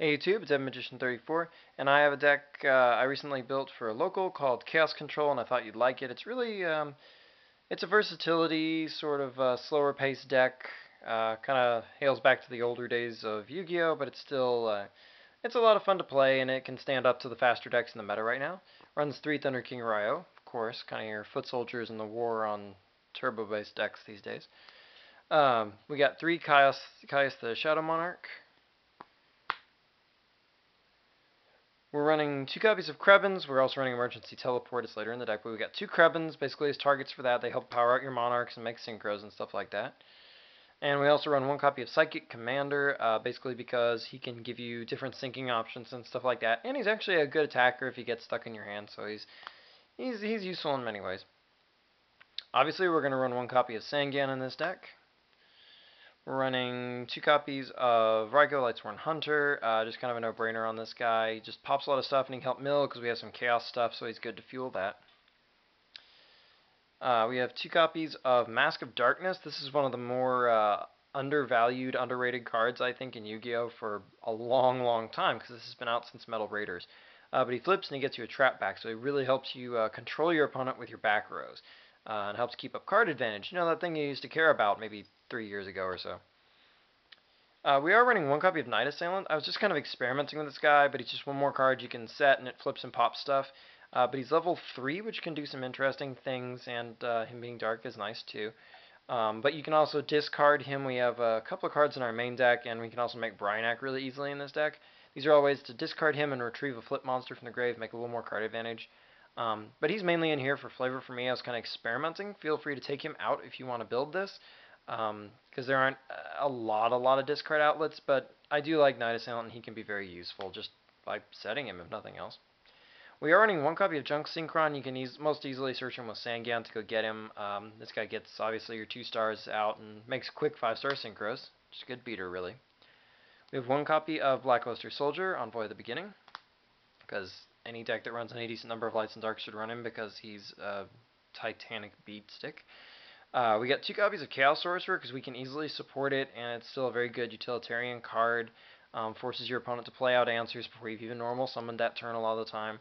Hey YouTube, it's Magician34, and I have a deck I recently built for a local called Chaos Control, and I thought you'd like it. It's really, it's a versatility, sort of slower paced deck. Kind of hails back to the older days of Yu-Gi-Oh, but it's still, it's a lot of fun to play, and it can stand up to the faster decks in the meta right now. Runs 3 Thunder King Ryo, of course, kind of your foot soldiers in the war on turbo-based decks these days. We got 3 Caius the Shadow Monarch. We're running 2 copies of Krebins. We're also running Emergency Teleport. It's later in the deck, but we got 2 Krebins basically as targets for that. They help power out your Monarchs and make synchros and stuff like that. And we also run 1 copy of Psychic Commander, basically because he can give you different syncing options and stuff like that. And he's actually a good attacker if he gets stuck in your hand, so he's useful in many ways. Obviously, we're going to run 1 copy of Sangan in this deck. We're running 2 copies of Ryko Lightsworn Hunter, just kind of a no-brainer on this guy. He just pops a lot of stuff and he can help mill because we have some chaos stuff, so he's good to fuel that. We have 2 copies of Mask of Darkness. This is one of the more undervalued, underrated cards, I think, in Yu-Gi-Oh! For a long, long time, because this has been out since Metal Raiders. But he flips and he gets you a trap back, so he really helps you control your opponent with your back rows. And helps keep up card advantage. You know, that thing you used to care about maybe 3 years ago or so. We are running 1 copy of Night Assailant. I was just kind of experimenting with this guy, but he's just 1 more card you can set and it flips and pops stuff. But he's level 3, which can do some interesting things, and him being dark is nice too. But you can also discard him. We have a couple of cards in our main deck, and we can also make Bryanak really easily in this deck. These are all ways to discard him and retrieve a flip monster from the grave, make a little more card advantage. But he's mainly in here for flavor for me. I was kind of experimenting. Feel free to take him out if you want to build this, because there aren't a lot of discard outlets, but I do like Night Assailant, and he can be very useful just by setting him, if nothing else. We are running 1 copy of Junk Synchron. You can most easily search him with Sangan to go get him. This guy gets, obviously, your 2 stars out and makes quick 5-star synchros. Just a good beater, really. We have 1 copy of Blackluster Soldier, Envoy of the Beginning, because any deck that runs any decent number of lights and darks should run him because he's a titanic beat stick. We got 2 copies of Chaos Sorcerer because we can easily support it, and it's still a very good utilitarian card. Forces your opponent to play out answers before you've even normal summoned that turn a lot of the time.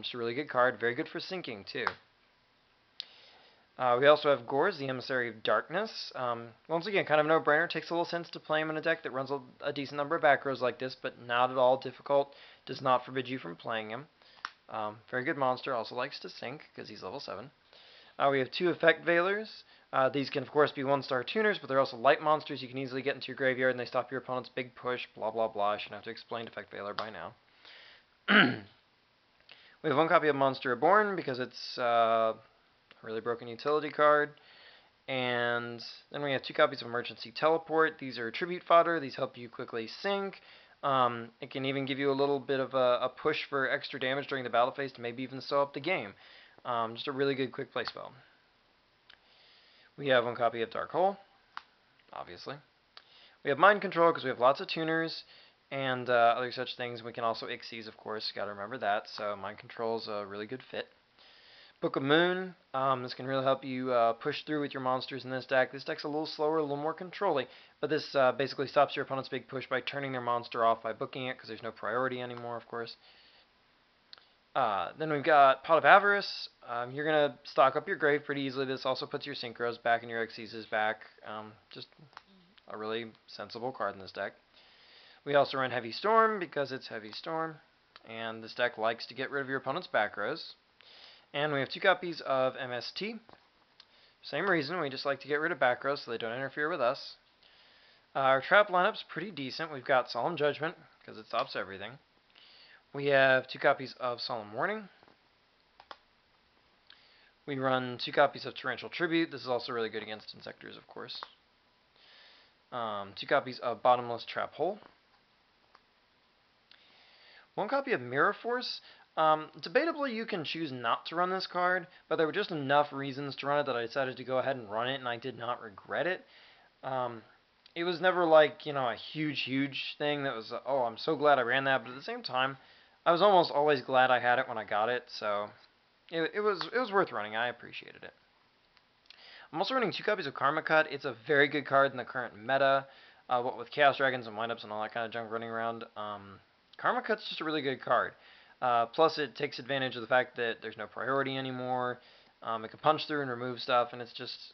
Just a really good card. Very good for syncing, too. We also have Gorz, the Emissary of Darkness. Once again, kind of no-brainer. Takes a little sense to play him in a deck that runs a decent number of back rows like this, but not at all difficult. Does not forbid you from playing him. Very good monster. Also likes to sync because he's level 7. We have 2 Effect Veilers. These can, of course, be 1-star tuners, but they're also light monsters. You can easily get into your graveyard, and they stop your opponent's big push, blah, blah, blah. I shouldn't have to explain Effect Veiler by now. We have 1 copy of Monster Reborn because it's a really broken utility card. And then we have 2 copies of Emergency Teleport. These are tribute fodder. These help you quickly sync. It can even give you a little bit of a push for extra damage during the battle phase to maybe even sew up the game. Just a really good quick play spell. We have 1 copy of Dark Hole, obviously. We have Mind Control because we have lots of tuners and other such things. We can also Ixies, of course. Got to remember that. So Mind Control is a really good fit. Book of Moon. This can really help you push through with your monsters in this deck. This deck's a little slower, a little more controlling, but this basically stops your opponent's big push by turning their monster off by booking it because there's no priority anymore, of course. Then we've got Pot of Avarice. You're going to stock up your grave pretty easily. This also puts your Synchros back and your Xyz's back. Just a really sensible card in this deck. We also run Heavy Storm because it's Heavy Storm, and this deck likes to get rid of your opponent's back rows. And we have 2 copies of MST. Same reason, we just like to get rid of back rows so they don't interfere with us. Our trap lineup's pretty decent. We've got Solemn Judgment because it stops everything. We have 2 copies of Solemn Warning. We run 2 copies of Torrential Tribute. This is also really good against Insectors, of course. 2 copies of Bottomless Trap Hole. 1 copy of Mirror Force. Debatably, you can choose not to run this card, but there were just enough reasons to run it that I decided to go ahead and run it, and I did not regret it. It was never like, you know, a huge thing that was, oh, I'm so glad I ran that, but at the same time, I was almost always glad I had it when I got it, so it was worth running. I appreciated it. I'm also running 2 copies of Karma Cut. It's a very good card in the current meta, what with Chaos Dragons and windups and all that kind of junk running around. Karma Cut's just a really good card. Plus, it takes advantage of the fact that there's no priority anymore. It can punch through and remove stuff, and it's just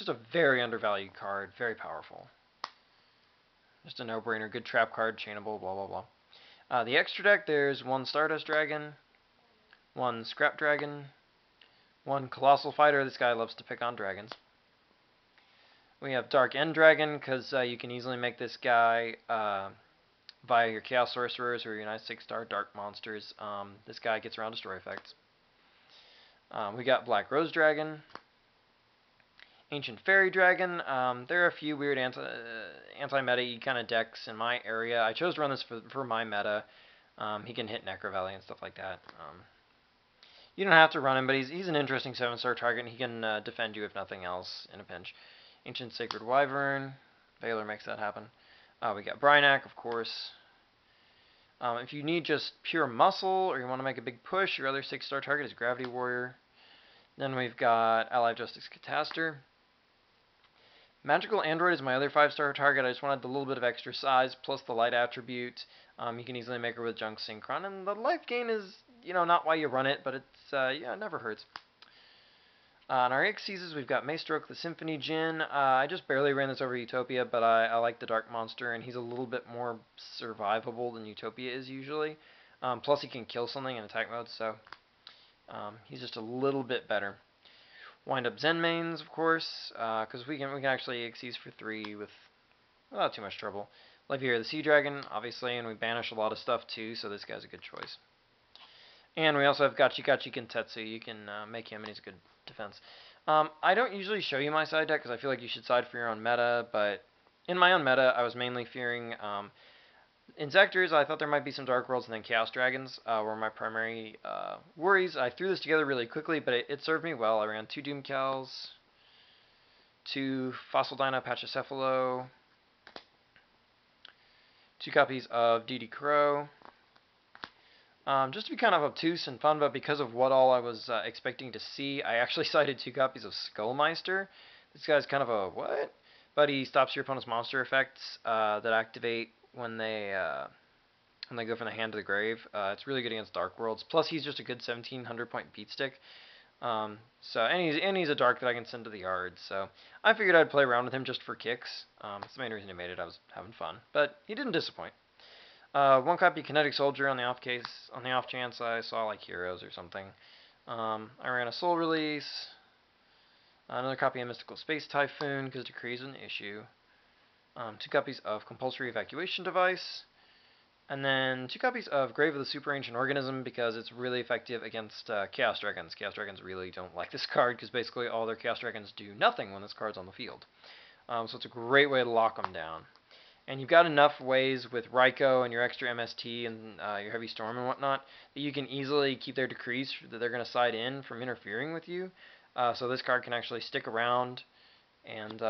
a very undervalued card, very powerful. Just a no-brainer, good trap card, chainable, blah blah blah. The extra deck, there's one Stardust Dragon, one Scrap Dragon, one Colossal Fighter. This guy loves to pick on dragons. We have Dark End Dragon, because you can easily make this guy via your Chaos Sorcerers or your nice 6-star Dark Monsters. This guy gets around destroy effects. We got Black Rose Dragon, Ancient Fairy Dragon. There are a few weird anti-meta kind of decks in my area. I chose to run this for my meta. He can hit Necro Valley and stuff like that. You don't have to run him, but he's an interesting 7-star target, and he can defend you if nothing else in a pinch. Ancient Sacred Wyvern. Valor makes that happen. We got Brynac, of course. If you need just pure muscle, or you want to make a big push, your other 6-star target is Gravity Warrior. Then we've got Allied Justice Cataster. Magical Android is my other 5-star target. I just wanted a little bit of extra size, plus the light attribute. You can easily make her with Junk Synchron, and the life gain is, not why you run it, but it's, it never hurts. On our Xyzes, we've got Maestroke the Symphony Djinn. I just barely ran this over Utopia, but I like the Dark Monster, and he's a little bit more survivable than Utopia is usually. Plus, he can kill something in attack mode, so he's just a little bit better. Wind Up Zenmains, of course, because we can actually Xyz for 3 without too much trouble. Livier the Sea Dragon, obviously, and we banish a lot of stuff too, so this guy's a good choice. And we also have Gachi Gachi Kentetsu. You can make him, and he's a good defense. I don't usually show you my side deck because I feel like you should side for your own meta, but in my own meta, I was mainly fearing Insectors. I thought there might be some Dark Worlds, and then Chaos Dragons were my primary worries. I threw this together really quickly, but it served me well. I ran 2 Doomcals, 2 Fossil Dino Pachycephalo, 2 copies of DD Crow. Just to be kind of obtuse and fun, but because of what all I was expecting to see, I actually cited 2 copies of Skullmeister. This guy's kind of a what? But he stops your opponent's monster effects that activate when they go from the hand to the grave. It's really good against Dark Worlds. Plus, he's just a good 1,700 point beat stick. And he's a dark that I can send to the yard. So I figured I'd play around with him just for kicks. That's the main reason he made it. I was having fun, but he didn't disappoint. 1 copy Kinetic Soldier on the off chance I saw like Heroes or something. I ran a Soul Release. Another copy of Mystical Space Typhoon because Decree is an issue. 2 copies of Compulsory Evacuation Device. And then 2 copies of Grave of the Super Ancient Organism because it's really effective against Chaos Dragons. Chaos Dragons really don't like this card because basically all their Chaos Dragons do nothing when this card's on the field. So it's a great way to lock them down. And you've got enough ways with Raikou and your extra MST and your Heavy Storm and whatnot that you can easily keep their decrees that they're going to side in from interfering with you. So this card can actually stick around and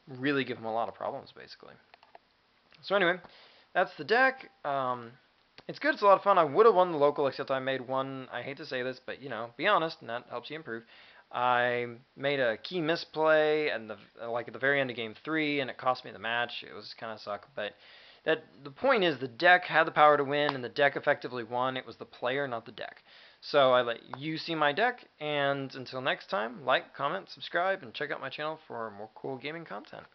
really give them a lot of problems, basically. So anyway, that's the deck. It's good. It's a lot of fun. I would have won the local, except I made one. I hate to say this, but be honest, and that helps you improve. I made a key misplay and at the very end of game 3, and it cost me the match. It was kind of suck, but the point is the deck had the power to win, and the deck effectively won. It was the player, not the deck. So I let you see my deck, and until next time, like, comment, subscribe, and check out my channel for more cool gaming content.